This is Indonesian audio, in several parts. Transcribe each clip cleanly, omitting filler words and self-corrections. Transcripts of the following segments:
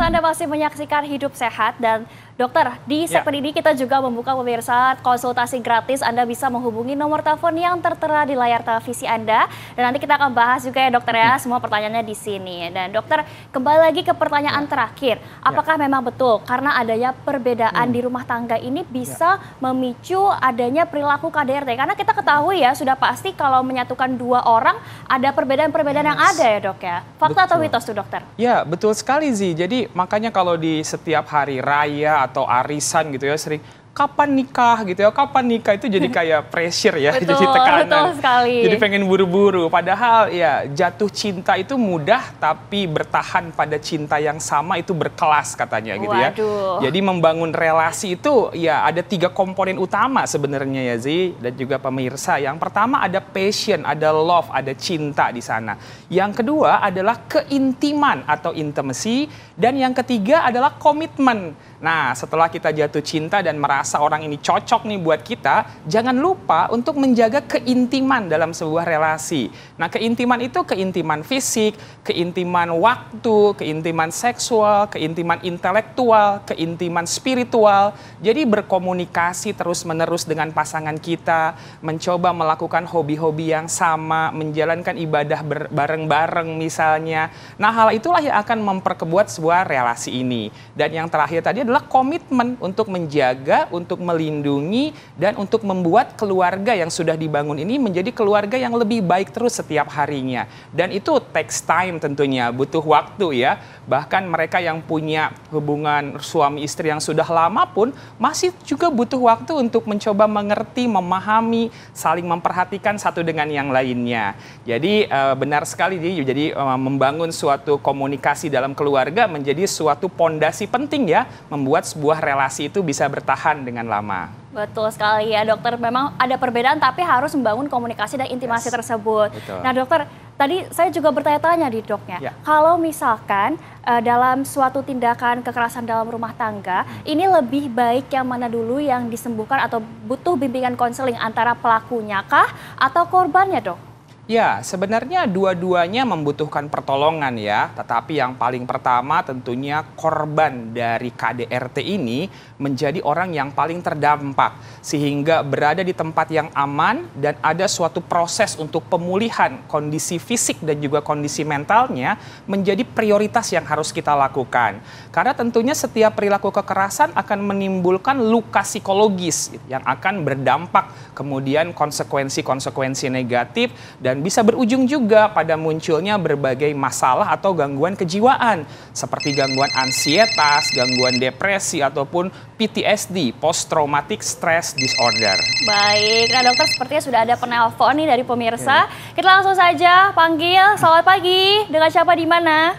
pemirsa, Anda masih menyaksikan Hidup Sehat dan dokter, di segmen ini kita juga membuka pemirsa konsultasi gratis. Anda bisa menghubungi nomor telepon yang tertera di layar televisi Anda. Dan nanti kita akan bahas juga ya dokter ya, semua pertanyaannya di sini. Dan dokter, kembali lagi ke pertanyaan terakhir. Apakah memang betul karena adanya perbedaan di rumah tangga ini bisa memicu adanya perilaku KDRT? Karena kita ketahui ya, sudah pasti kalau menyatukan dua orang ada perbedaan-perbedaan yang ada ya dok ya. Fakta atau mitos tuh dokter? Ya, betul sekali Zi. Jadi makanya kalau di setiap hari raya atau arisan gitu ya sering kapan nikah gitu ya, kapan nikah itu jadi kayak pressure ya, Betul, jadi tekanan. betul sekali. Jadi pengen buru-buru. Padahal ya jatuh cinta itu mudah, tapi bertahan pada cinta yang sama itu berkelas katanya gitu ya. Jadi membangun relasi itu ya ada 3 komponen utama sebenarnya ya Zi dan juga pemirsa. Yang pertama ada passion, ada love, ada cinta di sana. Yang kedua adalah keintiman atau intimacy, dan yang ketiga adalah komitmen. Nah, setelah kita jatuh cinta dan merasa orang ini cocok nih buat kita, jangan lupa untuk menjaga keintiman dalam sebuah relasi. Nah, keintiman itu keintiman fisik, keintiman waktu, keintiman seksual, keintiman intelektual, keintiman spiritual. Jadi berkomunikasi terus-menerus dengan pasangan kita, mencoba melakukan hobi-hobi yang sama, menjalankan ibadah bareng-bareng misalnya. Nah, hal itulah yang akan memperkuat sebuah relasi ini. Dan yang terakhir tadi adalah komitmen untuk menjaga, untuk melindungi, dan untuk membuat keluarga yang sudah dibangun ini menjadi keluarga yang lebih baik terus setiap harinya. Dan itu takes time tentunya, butuh waktu ya. Bahkan mereka yang punya hubungan suami istri yang sudah lama pun masih juga butuh waktu untuk mencoba mengerti, memahami, saling memperhatikan satu dengan yang lainnya. Jadi benar sekali, jadi membangun suatu komunikasi dalam keluarga menjadi suatu pondasi penting ya, membuat sebuah relasi itu bisa bertahan dengan lama. Betul sekali ya dokter, memang ada perbedaan tapi harus membangun komunikasi dan intimasi tersebut. Betul. Nah dokter, tadi saya juga bertanya-tanya di doknya, kalau misalkan dalam suatu tindakan kekerasan dalam rumah tangga, ini lebih baik yang mana dulu yang disembuhkan atau butuh bimbingan konseling antara pelakunya kah atau korbannya dok? Ya, sebenarnya dua-duanya membutuhkan pertolongan ya. Tetapi yang paling pertama tentunya korban dari KDRT ini menjadi orang yang paling terdampak. Sehingga berada di tempat yang aman dan ada suatu proses untuk pemulihan kondisi fisik dan juga kondisi mentalnya menjadi prioritas yang harus kita lakukan. Karena tentunya setiap perilaku kekerasan akan menimbulkan luka psikologis yang akan berdampak kemudian konsekuensi-konsekuensi negatif dan bisa berujung juga pada munculnya berbagai masalah atau gangguan kejiwaan seperti gangguan ansietas, gangguan depresi ataupun PTSD, Post Traumatic Stress Disorder. Baik, nah dokter sepertinya sudah ada penelpon nih dari pemirsa. Kita langsung saja panggil. Selamat pagi, dengan siapa di mana?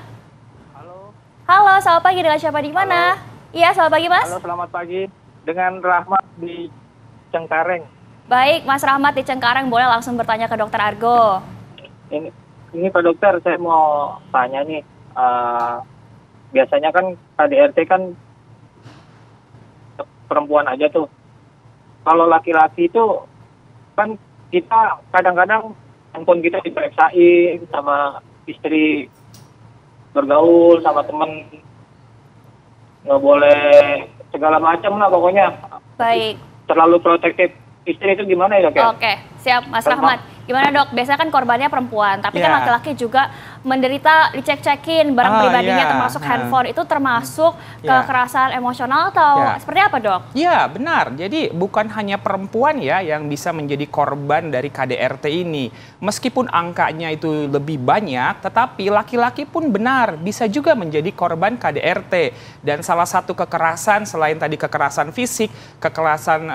Halo. Halo, selamat pagi, dengan siapa di mana? Iya, selamat pagi Mas. Halo, selamat pagi. Dengan Rahmat di Cengkareng. Baik, Mas Rahmat di Cengkareng, boleh langsung bertanya ke dokter Argo. Ini Pak Dokter, saya mau tanya nih. Biasanya kan KDRT kan perempuan aja tuh. Kalau laki-laki itu kan kita kadang-kadang handphone kita diperiksain sama istri, bergaul sama temen, nggak boleh segala macam lah pokoknya. Baik. Terlalu protektif istri itu gimana ya dok ya? Oke, siap Mas Rahmat. Gimana dok? Biasanya kan korbannya perempuan, tapi kan laki-laki juga menderita dicek-cekin barang pribadinya termasuk handphone. Itu termasuk kekerasan emosional atau seperti apa dok? Ya benar, jadi bukan hanya perempuan ya yang bisa menjadi korban dari KDRT ini. Meskipun angkanya itu lebih banyak, tetapi laki-laki pun benar bisa juga menjadi korban KDRT. Dan salah satu kekerasan selain tadi kekerasan fisik, kekerasan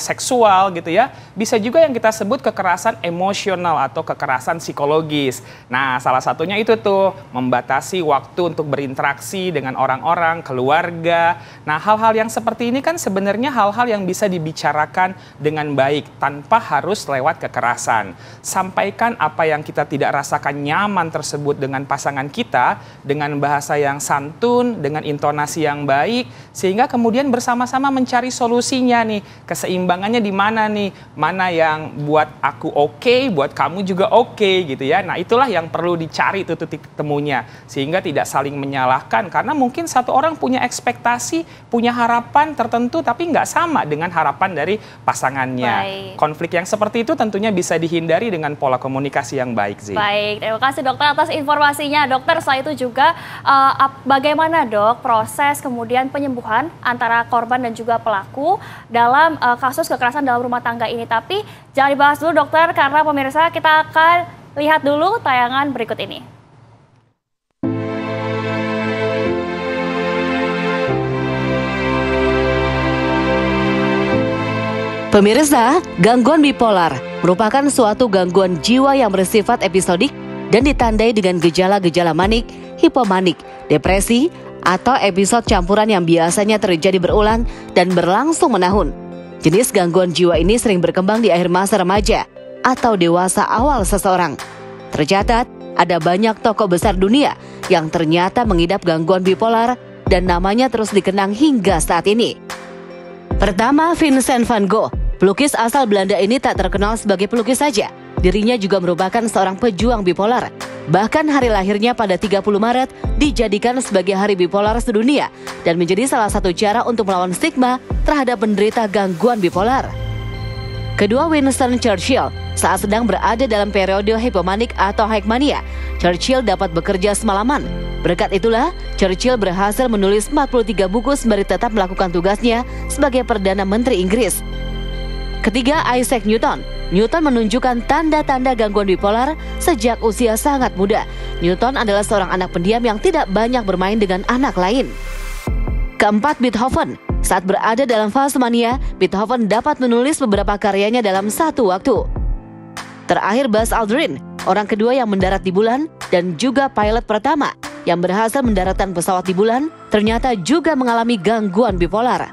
seksual gitu ya, bisa juga yang kita sebut kekerasan emosional atau kekerasan psikologis. Nah, salah satunya itu tuh membatasi waktu untuk berinteraksi dengan orang-orang, keluarga. Nah, hal-hal yang seperti ini kan sebenarnya hal-hal yang bisa dibicarakan dengan baik tanpa harus lewat kekerasan. Sampaikan apa yang kita tidak rasakan nyaman tersebut dengan pasangan kita dengan bahasa yang santun, dengan intonasi yang baik, sehingga kemudian bersama-sama mencari solusinya nih. Keseimbangannya di mana nih? Mana yang buat aku oke, buat kamu juga oke gitu ya. Nah, itu itulah yang perlu dicari itu titik temunya, sehingga tidak saling menyalahkan, karena mungkin satu orang punya ekspektasi, punya harapan tertentu, tapi nggak sama dengan harapan dari pasangannya. Baik. Konflik yang seperti itu tentunya bisa dihindari dengan pola komunikasi yang baik, Zi. Baik, terima kasih dokter atas informasinya. Dokter, setelah itu juga bagaimana dok proses kemudian penyembuhan antara korban dan juga pelaku dalam kasus kekerasan dalam rumah tangga ini. Tapi jangan dibahas dulu dokter, karena pemirsa kita akan lihat dulu tayangan berikut ini. Pemirsa, gangguan bipolar merupakan suatu gangguan jiwa yang bersifat episodik dan ditandai dengan gejala-gejala manik, hipomanik, depresi, atau episode campuran yang biasanya terjadi berulang dan berlangsung menahun. Jenis gangguan jiwa ini sering berkembang di akhir masa remaja atau dewasa awal seseorang. Tercatat, ada banyak tokoh besar dunia yang ternyata mengidap gangguan bipolar dan namanya terus dikenang hingga saat ini. Pertama, Vincent van Gogh. Pelukis asal Belanda ini tak terkenal sebagai pelukis saja. Dirinya juga merupakan seorang pejuang bipolar. Bahkan hari lahirnya pada 30 Maret dijadikan sebagai hari bipolar sedunia dan menjadi salah satu cara untuk melawan stigma terhadap penderita gangguan bipolar. Kedua, Winston Churchill. Saat sedang berada dalam periode hipomanik atau hypomania, Churchill dapat bekerja semalaman. Berkat itulah, Churchill berhasil menulis 43 buku sembari tetap melakukan tugasnya sebagai Perdana Menteri Inggris. Ketiga, Isaac Newton. Newton menunjukkan tanda-tanda gangguan bipolar sejak usia sangat muda. Newton adalah seorang anak pendiam yang tidak banyak bermain dengan anak lain. Keempat, Beethoven. Saat berada dalam fase mania, Beethoven dapat menulis beberapa karyanya dalam satu waktu. Terakhir, Buzz Aldrin, orang kedua yang mendarat di bulan dan juga pilot pertama yang berhasil mendaratkan pesawat di bulan, ternyata juga mengalami gangguan bipolar.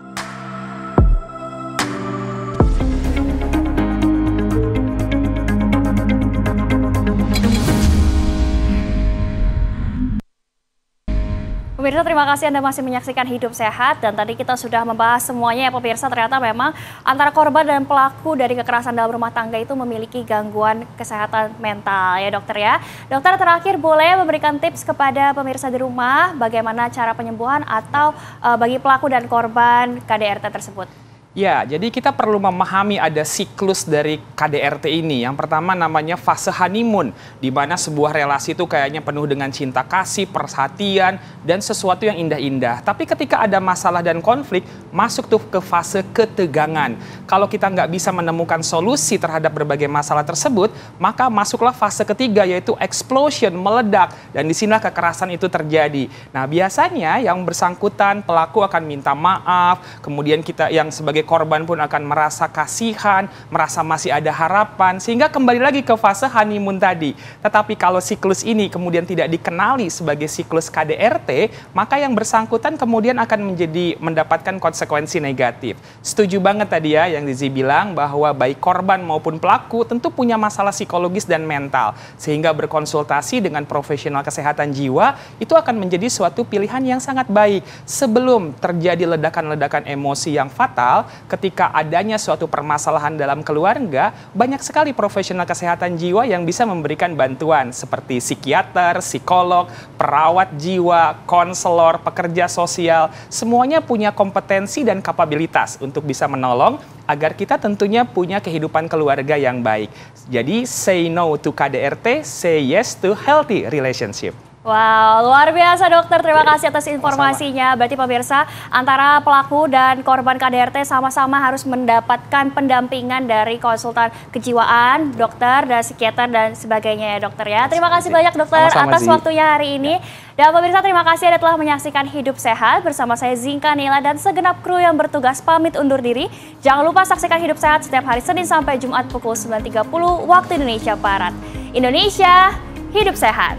Pemirsa, terima kasih Anda masih menyaksikan Hidup Sehat, dan tadi kita sudah membahas semuanya ya pemirsa. Ternyata memang antara korban dan pelaku dari kekerasan dalam rumah tangga itu memiliki gangguan kesehatan mental ya dokter ya. Dokter, terakhir boleh memberikan tips kepada pemirsa di rumah bagaimana cara penyembuhan atau bagi pelaku dan korban KDRT tersebut? Ya, jadi kita perlu memahami ada siklus dari KDRT ini. Yang pertama namanya fase honeymoon, di mana sebuah relasi itu kayaknya penuh dengan cinta kasih, perhatian, dan sesuatu yang indah-indah. Tapi ketika ada masalah dan konflik, masuk tuh ke fase ketegangan. Kalau kita nggak bisa menemukan solusi terhadap berbagai masalah tersebut, maka masuklah fase ketiga, yaitu explosion, meledak. Dan disinilah kekerasan itu terjadi. Nah, biasanya yang bersangkutan, pelaku akan minta maaf, kemudian kita yang sebagai korban pun akan merasa kasihan, merasa masih ada harapan, sehingga kembali lagi ke fase honeymoon tadi. Tetapi kalau siklus ini kemudian tidak dikenali sebagai siklus KDRT, maka yang bersangkutan kemudian akan mendapatkan konsekuensi negatif. Setuju banget tadi ya yang Zizi bilang, bahwa baik korban maupun pelaku tentu punya masalah psikologis dan mental, sehingga berkonsultasi dengan profesional kesehatan jiwa itu akan menjadi suatu pilihan yang sangat baik. Sebelum terjadi ledakan-ledakan emosi yang fatal, ketika adanya suatu permasalahan dalam keluarga, banyak sekali profesional kesehatan jiwa yang bisa memberikan bantuan seperti psikiater, psikolog, perawat jiwa, konselor, pekerja sosial. Semuanya punya kompetensi dan kapabilitas untuk bisa menolong agar kita tentunya punya kehidupan keluarga yang baik. Jadi say no to KDRT, say yes to healthy relationship. Wow, luar biasa dokter, terima kasih atas informasinya. Berarti pemirsa, antara pelaku dan korban KDRT sama-sama harus mendapatkan pendampingan dari konsultan kejiwaan, dokter, dan psikiater, dan sebagainya ya dokter ya. Terima kasih banyak dokter atas waktunya hari ini. Dan pemirsa, terima kasih Anda telah menyaksikan Hidup Sehat bersama saya Zinka Nila dan segenap kru yang bertugas pamit undur diri. Jangan lupa saksikan Hidup Sehat setiap hari Senin sampai Jumat pukul 9.30 waktu Indonesia Barat. Indonesia, hidup sehat.